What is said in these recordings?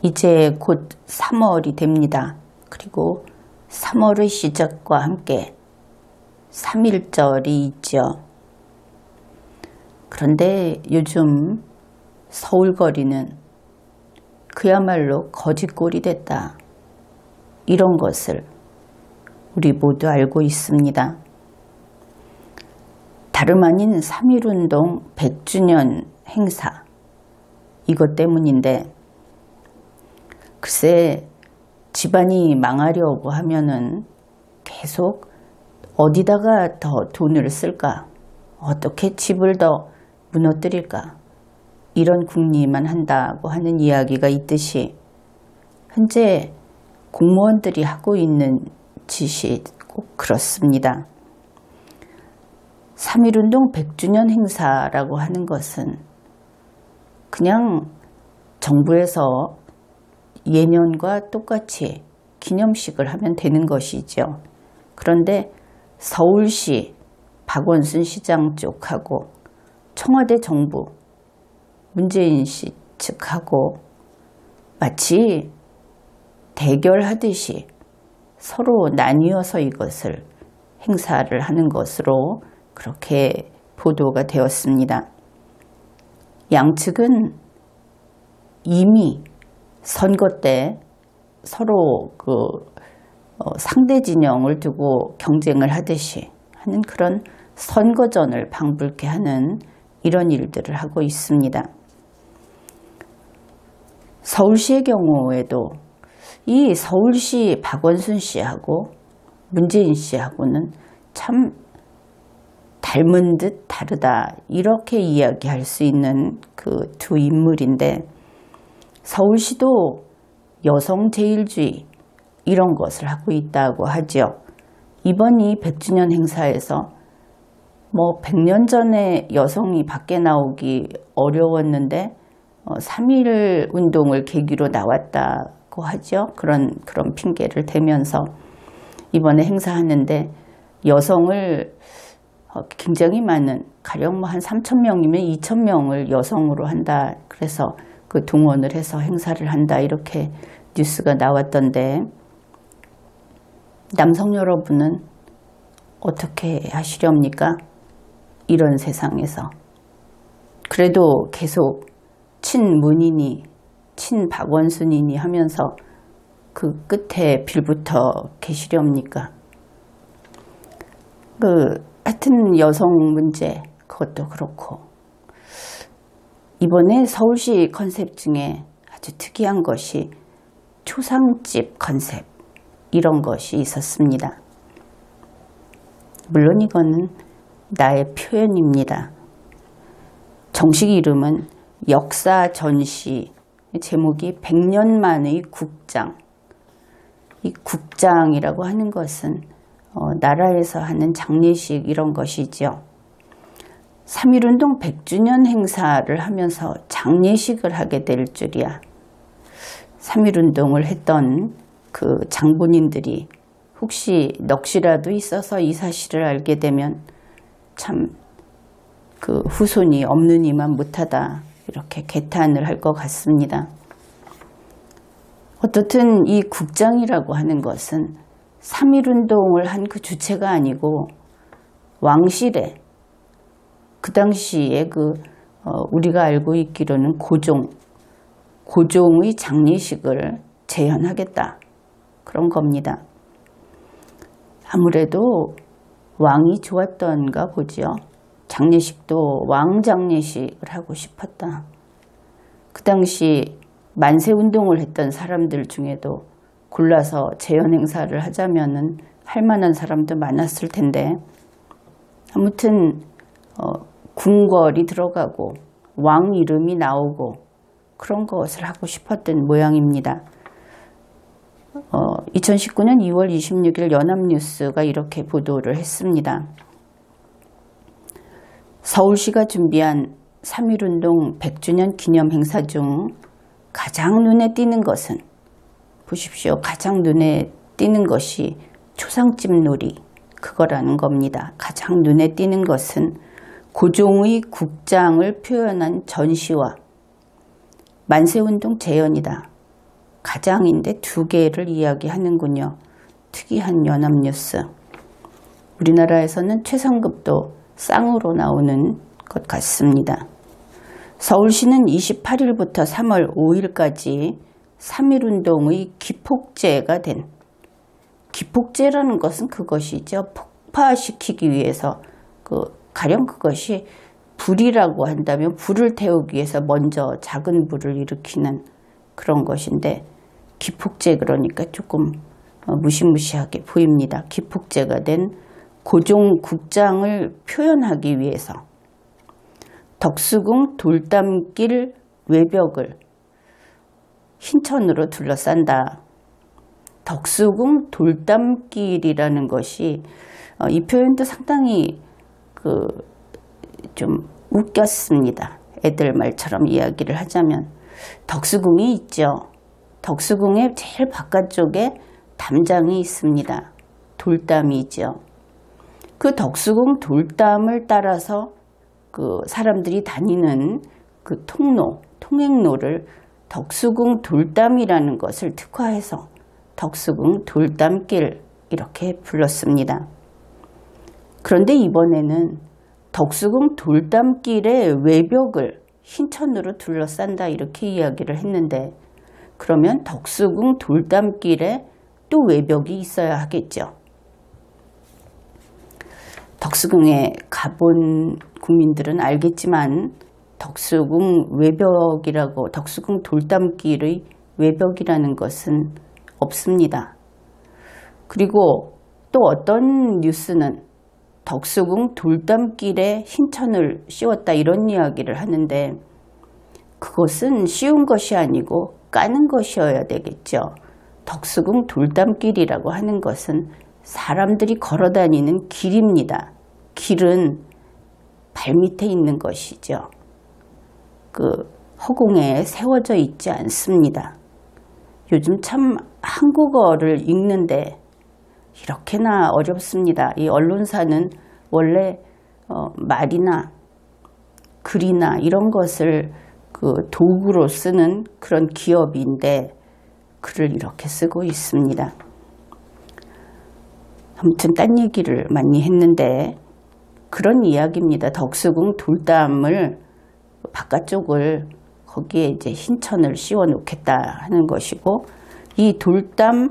이제 곧 3월이 됩니다. 그리고 3월의 시작과 함께 3.1절이 있죠. 그런데 요즘 서울거리는 그야말로 거짓골이 됐다. 이런 것을 우리 모두 알고 있습니다. 다름 아닌 3.1운동 100주년 행사, 이것 때문인데, 글쎄 집안이 망하려고 하면은 계속 어디다가 더 돈을 쓸까, 어떻게 집을 더 무너뜨릴까, 이런 궁리만 한다고 하는 이야기가 있듯이 현재 공무원들이 하고 있는 짓이 꼭 그렇습니다. 3.1운동 100주년 행사라고 하는 것은 그냥 정부에서 예년과 똑같이 기념식을 하면 되는 것이죠. 그런데 서울시 박원순 시장 쪽하고 청와대 정부 문재인 씨 측하고 마치 대결하듯이 서로 나뉘어서 이것을 행사를 하는 것으로 그렇게 보도가 되었습니다. 양측은 이미 선거 때 서로 상대 진영을 두고 경쟁을 하듯이 하는 그런 선거전을 방불케 하는 이런 일들을 하고 있습니다. 서울시의 경우에도 이 서울시 박원순 씨하고 문재인 씨하고는 참 닮은 듯 다르다, 이렇게 이야기할 수 있는 그 두 인물인데, 서울시도 여성 제일주의 이런 것을 하고 있다고 하죠. 이번 이 100주년 행사에서 100년 전에 여성이 밖에 나오기 어려웠는데 3.1 운동을 계기로 나왔다고 하죠. 그런 핑계를 대면서 이번에 행사하는데 여성을 굉장히 많은, 가령 한 3,000명이면 2,000명을 여성으로 한다. 그래서 그 동원을 해서 행사를 한다, 이렇게 뉴스가 나왔던데, 남성 여러분은 어떻게 하시렵니까? 이런 세상에서. 그래도 계속 친문이니 친박원순이니 하면서 그 끝에 빌붙어 계시렵니까? 하여튼 여성 문제, 그것도 그렇고, 이번에 서울시 컨셉 중에 아주 특이한 것이 초상집 컨셉, 이런 것이 있었습니다. 물론 이거는 나의 표현입니다. 정식 이름은 역사 전시, 제목이 100년 만의 국장. 이 국장이라고 하는 것은 나라에서 하는 장례식, 이런 것이죠. 3.1운동 100주년 행사를 하면서 장례식을 하게 될 줄이야. 3.1운동을 했던 그 장본인들이 혹시 넋이라도 있어서 이 사실을 알게 되면 참 그 후손이 없는 이만 못하다, 이렇게 개탄을 할 것 같습니다. 어떻든 이 국장이라고 하는 것은 3.1운동을 한 그 주체가 아니고 왕실에, 그 당시에 우리가 알고 있기로는 고종의 장례식을 재현하겠다, 그런 겁니다. 아무래도 왕이 좋았던가 보죠. 장례식도 왕장례식을 하고 싶었다. 그 당시 만세운동을 했던 사람들 중에도 골라서 재현 행사를 하자면은 할 만한 사람도 많았을 텐데, 아무튼 궁궐이 들어가고 왕 이름이 나오고 그런 것을 하고 싶었던 모양입니다. 2019년 2월 26일 연합뉴스가 이렇게 보도를 했습니다. 서울시가 준비한 3.1운동 100주년 기념 행사 중 가장 눈에 띄는 것은, 보십시오, 가장 눈에 띄는 것이 초상집 놀이, 그거라는 겁니다. 가장 눈에 띄는 것은 고종의 국장을 표현한 전시와 만세운동 재현이다. 가장인데 두 개를 이야기하는군요. 특이한 연합뉴스. 우리나라에서는 최상급도 쌍으로 나오는 것 같습니다. 서울시는 28일부터 3월 5일까지 3.1운동의 기폭제가 된, 기폭제라는 것은 그것이죠. 폭파시키기 위해서, 가령 그것이 불이라고 한다면 불을 태우기 위해서 먼저 작은 불을 일으키는 그런 것인데, 기폭제 그러니까 조금 무시무시하게 보입니다. 기폭제가 된 고종국장을 표현하기 위해서 덕수궁 돌담길 외벽을 흰천으로 둘러싼다. 덕수궁 돌담길이라는 것이 이 표현도 상당히 좀 웃겼습니다. 애들 말처럼 이야기를 하자면 덕수궁이 있죠. 덕수궁의 제일 바깥쪽에 담장이 있습니다. 돌담이 있죠. 그 덕수궁 돌담을 따라서 사람들이 다니는 그 통행로를 덕수궁 돌담이라는 것을 특화해서 덕수궁 돌담길 이렇게 불렀습니다. 그런데 이번에는 덕수궁 돌담길의 외벽을 흰천으로 둘러싼다 이렇게 이야기를 했는데, 그러면 덕수궁 돌담길에 또 외벽이 있어야 하겠죠. 덕수궁에 가본 국민들은 알겠지만 덕수궁 외벽이라고, 덕수궁 돌담길의 외벽이라는 것은 없습니다. 그리고 또 어떤 뉴스는 덕수궁 돌담길에 흰천을 씌웠다 이런 이야기를 하는데, 그것은 씌운 것이 아니고 까는 것이어야 되겠죠. 덕수궁 돌담길이라고 하는 것은 사람들이 걸어 다니는 길입니다. 길은 발밑에 있는 것이죠. 허공에 세워져 있지 않습니다. 요즘 참 한국어를 읽는데 이렇게나 어렵습니다. 이 언론사는 원래 말이나 글이나 이런 것을 도구로 쓰는 그런 기업인데 글을 이렇게 쓰고 있습니다. 아무튼 딴 얘기를 많이 했는데 그런 이야기입니다. 덕수궁 돌담을 바깥쪽을 거기에 이제 흰천을 씌워 놓겠다 하는 것이고, 이 돌담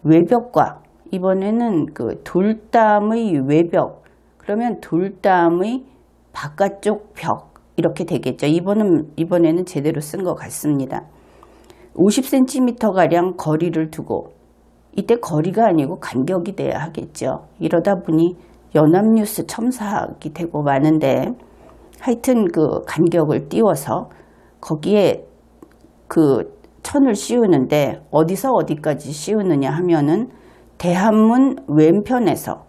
외벽과 이번에는 돌담의 외벽, 그러면 돌담의 바깥쪽 벽 이렇게 되겠죠. 이번에는 제대로 쓴 것 같습니다. 50cm가량 거리를 두고, 이때 거리가 아니고 간격이 돼야 하겠죠. 이러다 보니 연합뉴스 첨삭이 되고 마는데, 하여튼 간격을 띄워서 거기에 천을 씌우는데 어디서 어디까지 씌우느냐 하면은 대한문 왼편에서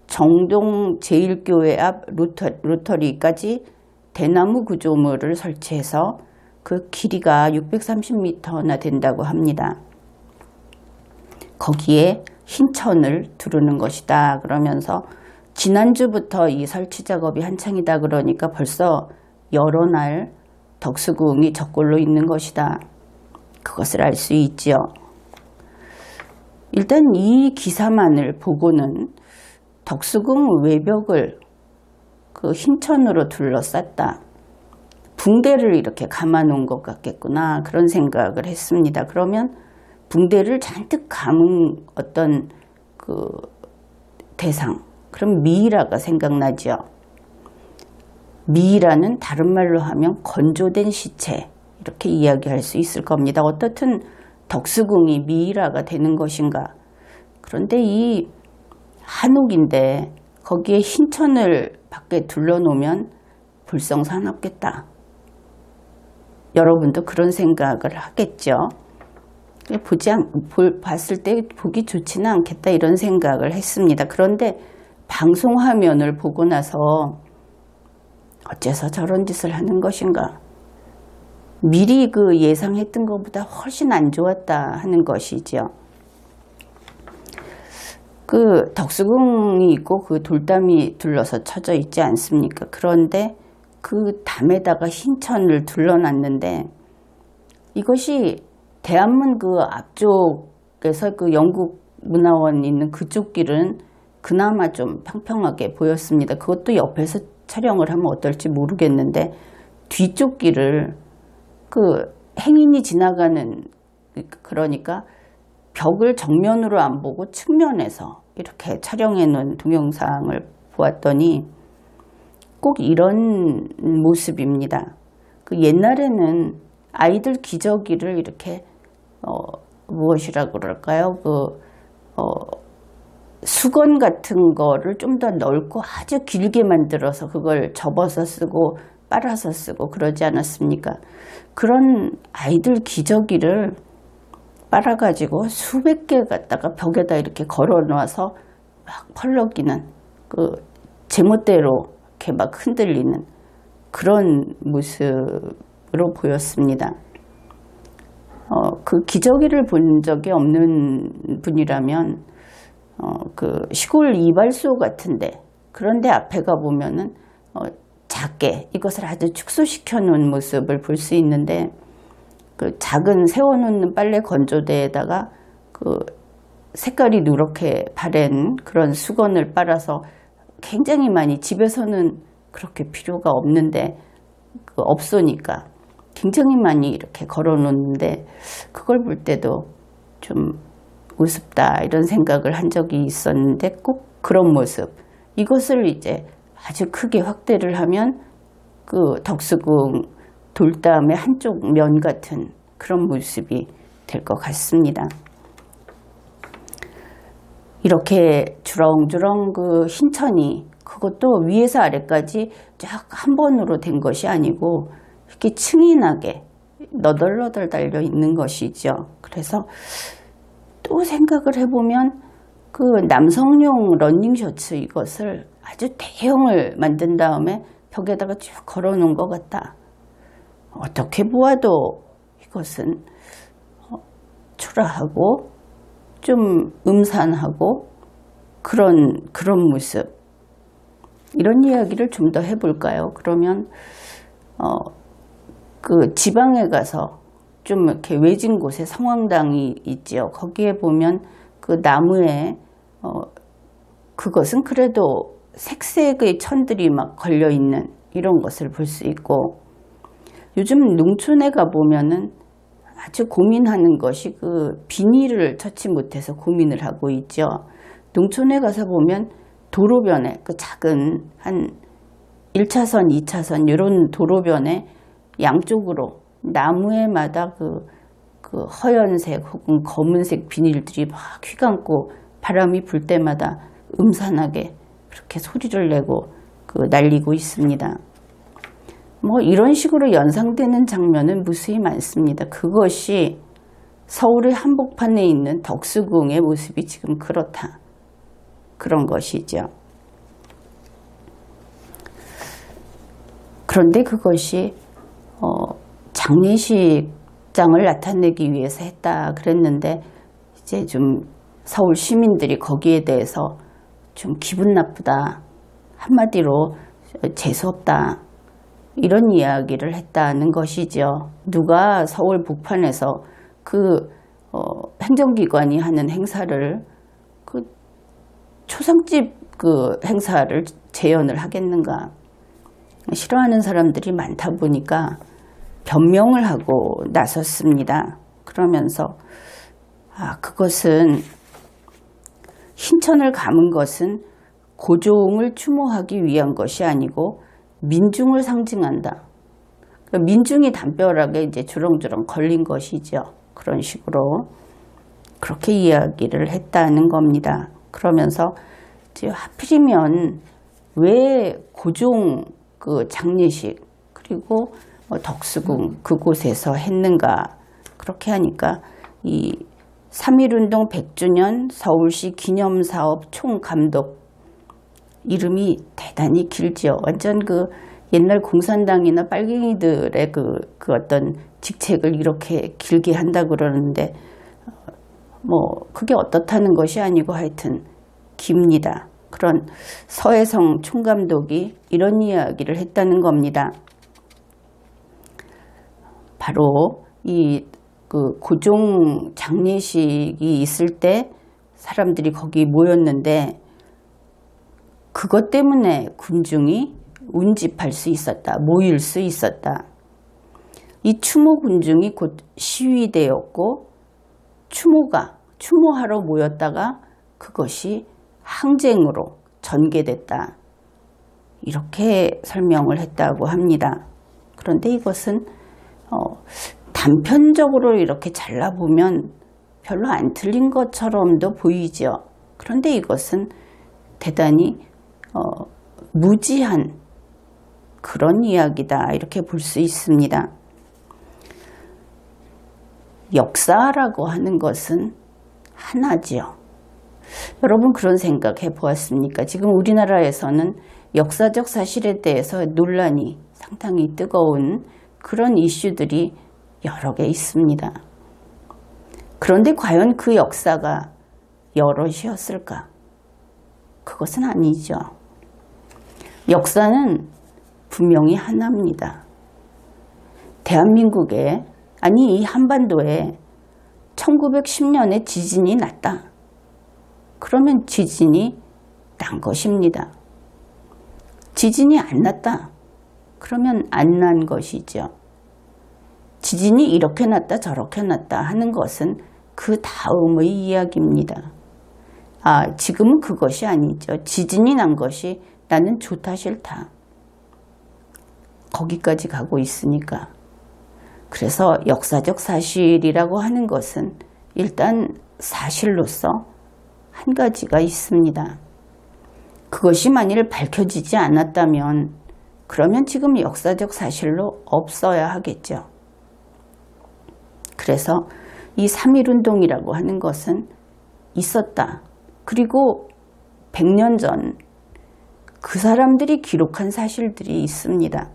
정동 제1교회 앞 로터리까지 대나무 구조물을 설치해서 그 길이가 630m나 된다고 합니다. 거기에 흰천을 두르는 것이다 그러면서, 지난주부터 이 설치 작업이 한창이다 그러니까 벌써 여러 날 덕수궁이 적골로 있는 것이다. 그것을 알 수 있지요. 일단 이 기사만을 보고는 덕수궁 외벽을 흰천으로 둘러쌌다. 붕대를 이렇게 감아 놓은 것 같겠구나 그런 생각을 했습니다. 그러면 붕대를 잔뜩 감은 어떤 대상, 그럼 미이라가 생각나죠. 미이라는 다른 말로 하면 건조된 시체 이렇게 이야기할 수 있을 겁니다. 어떻든 덕수궁이 미이라가 되는 것인가. 그런데 이 한옥인데 거기에 흰천을 밖에 둘러놓으면 불성사납겠다. 여러분도 그런 생각을 하겠죠. 봤을 때 보기 좋지는 않겠다 이런 생각을 했습니다. 그런데 방송 화면을 보고 나서 어째서 저런 짓을 하는 것인가. 미리 예상했던 것보다 훨씬 안 좋았다 하는 것이죠. 덕수궁이 있고 돌담이 둘러서 쳐져 있지 않습니까? 그런데 그 담에다가 흰천을 둘러놨는데 이것이 대한문 그 앞쪽에서 그 영국 문화원 있는 그쪽 길은 그나마 좀 평평하게 보였습니다. 그것도 옆에서 촬영을 하면 어떨지 모르겠는데 뒤쪽 길을 그 행인이 지나가는, 그러니까 벽을 정면으로 안 보고 측면에서 이렇게 촬영해 놓은 동영상을 보았더니 꼭 이런 모습입니다. 그 옛날에는 아이들 기저귀를 이렇게 무엇이라 그럴까요? 수건 같은 거를 좀 더 넓고 아주 길게 만들어서 그걸 접어서 쓰고 빨아서 쓰고 그러지 않았습니까? 그런 아이들 기저귀를 빨아가지고 수백 개 갖다가 벽에다 이렇게 걸어 놔서 막 펄럭이는, 그 제멋대로 이렇게 막 흔들리는 그런 모습으로 보였습니다. 그 기저귀를 본 적이 없는 분이라면 그 시골 이발소 같은데, 그런데 앞에 가보면은 작게 이것을 아주 축소시켜 놓은 모습을 볼 수 있는데, 그 작은 세워놓는 빨래 건조대에다가 그 색깔이 누렇게 바랜 그런 수건을 빨아서 굉장히 많이, 집에서는 그렇게 필요가 없는데 그 업소니까 굉장히 많이 이렇게 걸어 놓는데, 그걸 볼 때도 좀 우습다 이런 생각을 한 적이 있었는데, 꼭 그런 모습, 이것을 이제 아주 크게 확대를 하면 그 덕수궁 돌담의 한쪽 면 같은 그런 모습이 될 것 같습니다. 이렇게 주렁주렁 그 흰천이, 그것도 위에서 아래까지 쫙 한 번으로 된 것이 아니고 이렇게 층이 나게 너덜너덜 달려 있는 것이죠. 그래서 또 생각을 해보면 그 남성용 러닝 셔츠, 이것을 아주 대형을 만든 다음에 벽에다가 쭉 걸어 놓은 것 같다. 어떻게 보아도 이것은 초라하고 좀 음산하고 그런 모습. 이런 이야기를 좀 더 해볼까요? 그러면 그 지방에 가서 좀 이렇게 외진 곳에 성황당이 있죠. 거기에 보면 그 나무에 그것은 그래도 색색의 천들이 막 걸려 있는 이런 것을 볼 수 있고, 요즘 농촌에 가 보면은 아주 고민하는 것이 그 비닐을 처치 못해서 고민을 하고 있죠. 농촌에 가서 보면 도로변에 그 작은 한 1차선, 2차선 이런 도로변에 양쪽으로 나무에마다 그 허연색 혹은 검은색 비닐들이 막 휘감고 바람이 불 때마다 음산하게 그렇게 소리를 내고 그 날리고 있습니다. 뭐 이런 식으로 연상되는 장면은 무수히 많습니다. 그것이 서울의 한복판에 있는 덕수궁의 모습이 지금 그렇다. 그런 것이죠. 그런데 그것이 장례식장을 나타내기 위해서 했다 그랬는데, 이제 좀 서울 시민들이 거기에 대해서 좀 기분 나쁘다, 한마디로 재수없다, 이런 이야기를 했다는 것이죠. 누가 서울 북판에서 그 행정기관이 하는 행사를, 그 초상집 그 행사를 재연을 하겠는가. 싫어하는 사람들이 많다 보니까 변명을 하고 나섰습니다. 그러면서 그것은 흰천을 감은 것은 고종을 추모하기 위한 것이 아니고 민중을 상징한다. 민중이 담벼락에 이제 주렁주렁 걸린 것이죠. 그런 식으로 그렇게 이야기를 했다는 겁니다. 그러면서 이제 하필이면 왜 고종 그 장례식 그리고 덕수궁 그곳에서 했는가, 그렇게 하니까 이 3.1운동 100주년 서울시 기념사업 총감독, 이름이 대단히 길죠. 완전 그 옛날 공산당이나 빨갱이들의 그 어떤 직책을 이렇게 길게 한다 그러는데, 뭐 그게 어떻다는 것이 아니고 하여튼 깁니다. 그런 서혜성 총감독이 이런 이야기를 했다는 겁니다. 바로 이 그 고종 장례식이 있을 때 사람들이 거기 모였는데 그것 때문에 군중이 운집할 수 있었다. 모일 수 있었다. 이 추모 군중이 곧 시위대였고 추모하러 모였다가 그것이 항쟁으로 전개됐다. 이렇게 설명을 했다고 합니다. 그런데 이것은 단편적으로 이렇게 잘라보면 별로 안 틀린 것처럼도 보이죠. 그런데 이것은 대단히 무지한 그런 이야기다 이렇게 볼 수 있습니다. 역사라고 하는 것은 하나지요. 여러분 그런 생각해 보았습니까? 지금 우리나라에서는 역사적 사실에 대해서 논란이 상당히 뜨거운 그런 이슈들이 여러 개 있습니다. 그런데 과연 그 역사가 여럿이었을까? 그것은 아니죠. 역사는 분명히 하나입니다. 대한민국에 아니 이 한반도에 1910년에 지진이 났다. 그러면 지진이 난 것입니다. 지진이 안 났다. 그러면 안 난 것이죠. 지진이 이렇게 났다 저렇게 났다 하는 것은 그 다음의 이야기입니다. 지금은 그것이 아니죠. 지진이 난 것이 나는 좋다 싫다. 거기까지 가고 있으니까. 그래서 역사적 사실이라고 하는 것은 일단 사실로서 한 가지가 있습니다. 그것이 만일 밝혀지지 않았다면 그러면 지금 역사적 사실로 없어야 하겠죠. 그래서 이 3.1운동이라고 하는 것은 있었다. 그리고 100년 전 그 사람들이 기록한 사실들이 있습니다.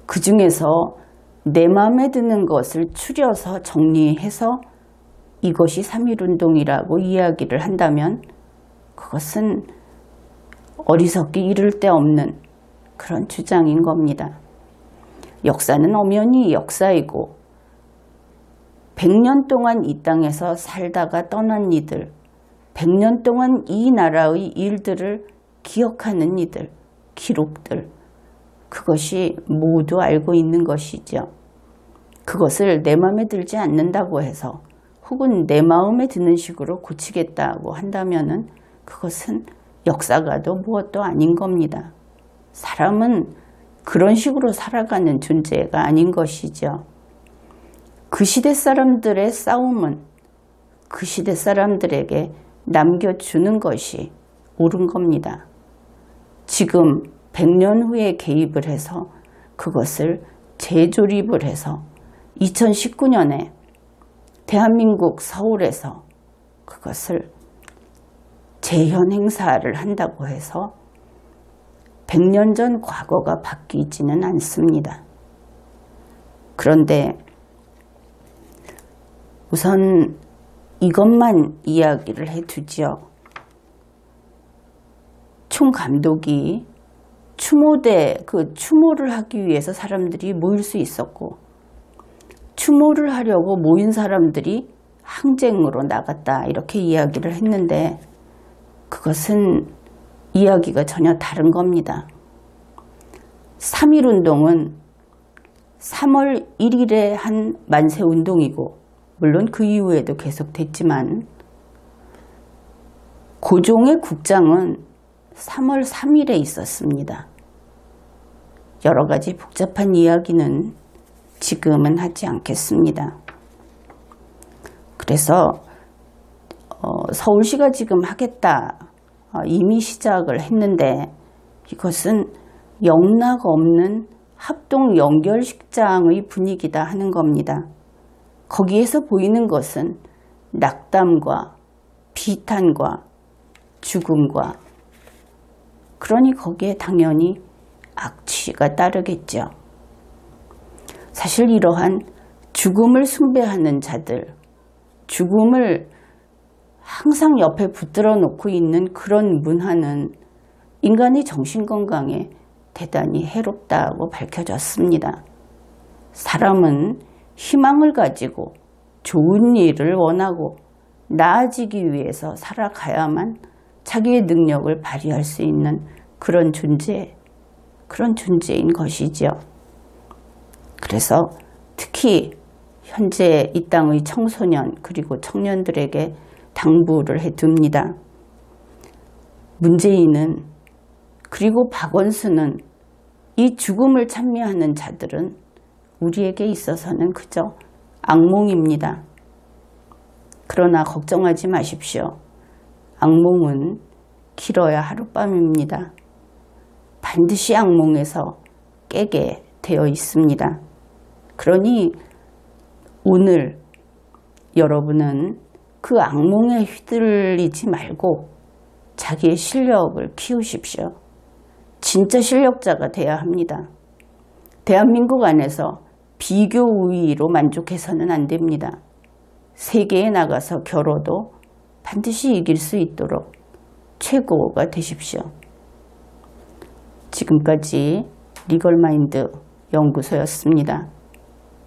그 중에서 내 마음에 드는 것을 추려서 정리해서 이것이 3.1운동이라고 이야기를 한다면 그것은 어리석기 이를 데 없는 그런 주장인 겁니다. 역사는 엄연히 역사이고 100년 동안 이 땅에서 살다가 떠난 이들, 100년 동안 이 나라의 일들을 기억하는 이들, 기록들, 그것이 모두 알고 있는 것이죠. 그것을 내 마음에 들지 않는다고 해서 혹은 내 마음에 드는 식으로 고치겠다고 한다면은 그것은 역사가도 무엇도 아닌 겁니다. 사람은 그런 식으로 살아가는 존재가 아닌 것이죠. 그 시대 사람들의 싸움은 그 시대 사람들에게 남겨주는 것이 옳은 겁니다. 지금 100년 후에 개입을 해서 그것을 재조립을 해서 2019년에 대한민국 서울에서 그것을 재현 행사를 한다고 해서 100년 전 과거가 바뀌지는 않습니다. 그런데 우선 이것만 이야기를 해두죠. 총감독이 추모대, 그 추모를 하기 위해서 사람들이 모일 수 있었고 추모를 하려고 모인 사람들이 항쟁으로 나갔다 이렇게 이야기를 했는데 그것은 이야기가 전혀 다른 겁니다. 3.1운동은 3월 1일에 한 만세운동이고 물론 그 이후에도 계속됐지만 고종의 국장은 3월 3일에 있었습니다. 여러 가지 복잡한 이야기는 지금은 하지 않겠습니다. 그래서 서울시가 지금 하겠다 이미 시작을 했는데 이것은 영락 없는 합동 연결식장의 분위기다 하는 겁니다. 거기에서 보이는 것은 낙담과 비탄과 죽음과 그러니 거기에 당연히 악취가 따르겠죠. 사실 이러한 죽음을 숭배하는 자들, 죽음을 항상 옆에 붙들어 놓고 있는 그런 문화는 인간의 정신건강에 대단히 해롭다고 밝혀졌습니다. 사람은 희망을 가지고 좋은 일을 원하고 나아지기 위해서 살아가야만 자기의 능력을 발휘할 수 있는 그런 존재인 것이지요. 그래서 특히 현재 이 땅의 청소년 그리고 청년들에게 당부를 해둡니다. 문재인은 그리고 박원순은 이 죽음을 찬미하는 자들은 우리에게 있어서는 그저 악몽입니다. 그러나 걱정하지 마십시오. 악몽은 길어야 하룻밤입니다. 반드시 악몽에서 깨게 되어 있습니다. 그러니 오늘 여러분은 그 악몽에 휘둘리지 말고 자기의 실력을 키우십시오. 진짜 실력자가 돼야 합니다. 대한민국 안에서 비교 우위로 만족해서는 안 됩니다. 세계에 나가서 겨뤄도 반드시 이길 수 있도록 최고가 되십시오. 지금까지 리걸마인드 연구소였습니다.